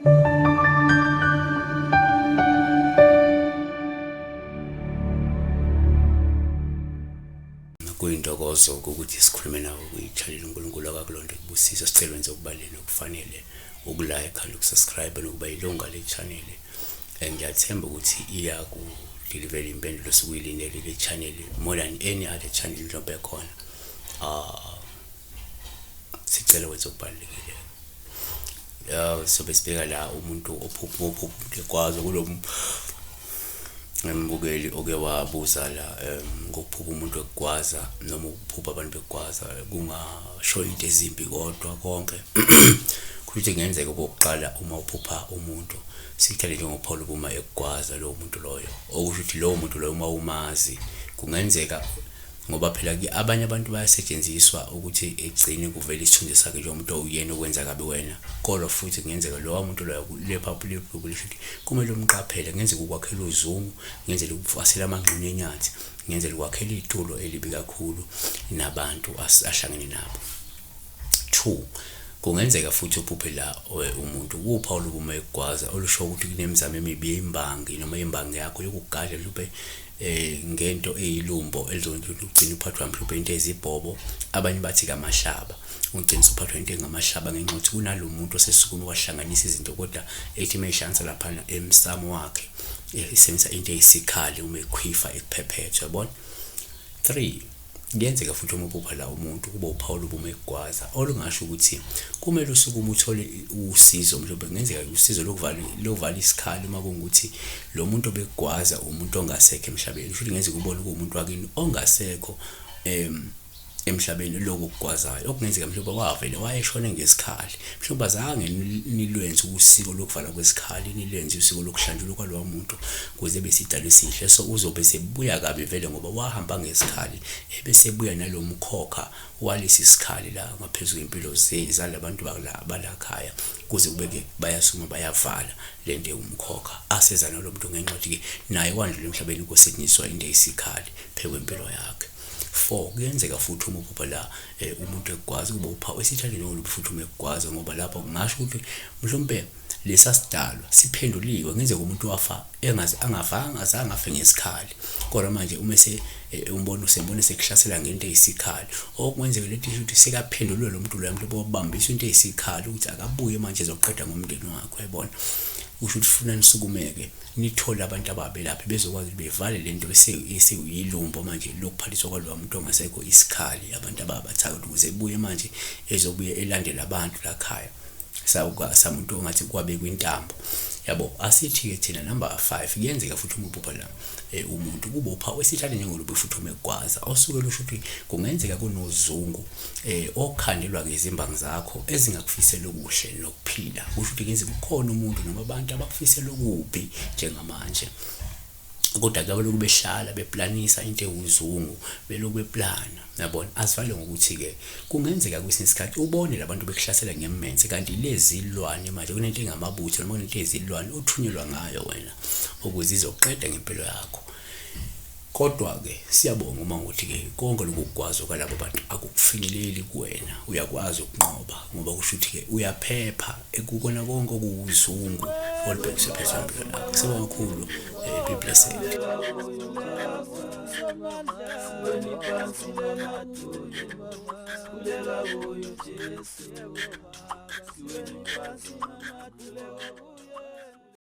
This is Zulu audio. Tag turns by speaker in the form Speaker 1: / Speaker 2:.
Speaker 1: Kuyintokozo ukuthi sikhulume nawe kwi-channel uNkulunkulu akakulonde kubusisa. Sicela wenze okubalulekile okufanele ukulike nokusubscribe nokuba yilunga le-channel. Ngiyathemba ukuthi iyaku-deliver impendulo sokuyilindele le-channel more than any other channel njengoba khona. Sicela wenze okubalulekile. Sobe sibeka la umuntu ophupha ekwazi kulo mbukeli oke wabuza la ngokuphupha umuntu ekwaza noma ukuphupha abantu bekwaza kungasho into ezimbi kodwa konke kuthi kungenzeka bokuqala uma uphupha umuntu sikuthele njengoPaul uma ekwaza lo muntu loyo okusho ukuthi lo muntu loyo uma umazi kungenzeka ngoba phela abanye abantu bayasetshenziswa ukuthi egcine kuvela isithunzi sakhe njengomuntu oyena okwenza kabi wena kodwa futhi kungenzeka lo muntu loyo le-publicity kumele umqaphele kungenzeka ukwakhela uzungu kungenzeka ukufasela amangqini enyathi kungenzeka ukwakhela itulo elibi kakhulu nabantu ahlangene nabo. 2 kungenzeka futhi uphuphe la umuntu kuPaul uma ekwaza olusho ukuthi kunemizamo emibi yembangi noma imbangi yakho yokugadla mhlawumbe ngento eyilumbo elizonto ugcina uphathwa mhlawumbe into ezibhobo abanye bathi kamahlaba ugcina uphathwa into engamahlaba ngenxa yokuthi kunalo muntu osesukuma kwahlanganisa izinto kodwa ethi mayishansa lapha emsamo wakhe isebenzisa into eyisikhali uma ekhwifa ekuphephethe yabona. 3 kuyenzeka futhi uma uphupha la umuntu kuba uPaul uma ekwaza olungasho ukuthi kumele usukuma uthole usizo mhlawumbe kungenzeka usizo lokuvala isikhali uma kungukuthi lo muntu obekwaza umuntu ongasekho emhlabeni futhi kungenzeka ubone kuumuntu wakini ongasekho emhlabeni lokugwazayo okungenzeka mhlawumbe wavele wayeshona ngesikhali mhlawumbe azange nilwenze usiko lokuvala kwesikhali nilwenze usiko lokuhlanjulwa kwalowo muntu kuze besidala esihle so uzobe sebuya kabi vele ngoba wahamba ngesikhali ebese ebuya nalomkhokha walesi sikhali la ngaphezulu impilo zalabantu balakhaya kuze kubeke bayasuma bayavala lento umkhokha aseza nalomuntu ngenxa ukuthi naye wandlula emhlabeni kosetshenziswa into eyisikhali phekwe impilo yakhe. 4 kuyenzeka futhi uma uphupha la umuntu ekwazi kuba uphawu esithathe njengoba futhi uma ekwazi ngoba lapho kungasho ukuthi mhlawumbe lesasidalwa siphenduliwe ngenzeka umuntu wafa azange afe ngesikhali kodwa manje uma umbona usembona sekuhlasela ngento eyisikhali okwenzeka lethi ukuthi sekaphendulwe lo muntu lo mhlawumbe obambisa into eyisikhali ukuthi akabuye manje ezoqeda ngomndeni wakhe uyabona usho ukuthi funa nisukumeke nithola abantu ababelaphi bezokwazi ukuthi bevale lento eseyilumbo manje lokuphathiswa kwalowo muntu ongasekho isikhali abantu ababathaka ukuze ebuye manje ezobuye elandela abantu lakhaya samuntu ongathi kwabe kwintambo yabo. Asithi ke thina number 5 kuyenzeka futhi uma uphupha la umuntu kuba uphawu esithathe njengolubu futhi uma ekwaza osuke lusho ukuthi kungenzeka kunozungu okhandelwa ngezimbangi zakho ezingakufisela okuhle nokuphila kusho ukuthi kungenzeka kukhona umuntu noma abantu abakufisela okubi njengamanje kodwa ke baloku behlala beplanisa into ewuzungu beloku beplana yabona asivale ngokuthi ke kungenzeka kwesinye isikhathi ubone labantu bekuhlasela ngemenze kanti lezilwane manje kunento engamabutho noma kunento ezilwane uthunyelwa ngayo wena ukuze izoqeda ngempilo yakho. Kodwa ke siyabonga uma ukuthi ke konke lokukwazi kwalabo bantu akukufinyeleli kuwena uyakwazi ukunqoba ngoba kusho ukuthi ke uyaphepha ekukona konke okuzungu olibhekise phezulu lapho seba kakhulu be blessed. Kuleka kuyo Jesu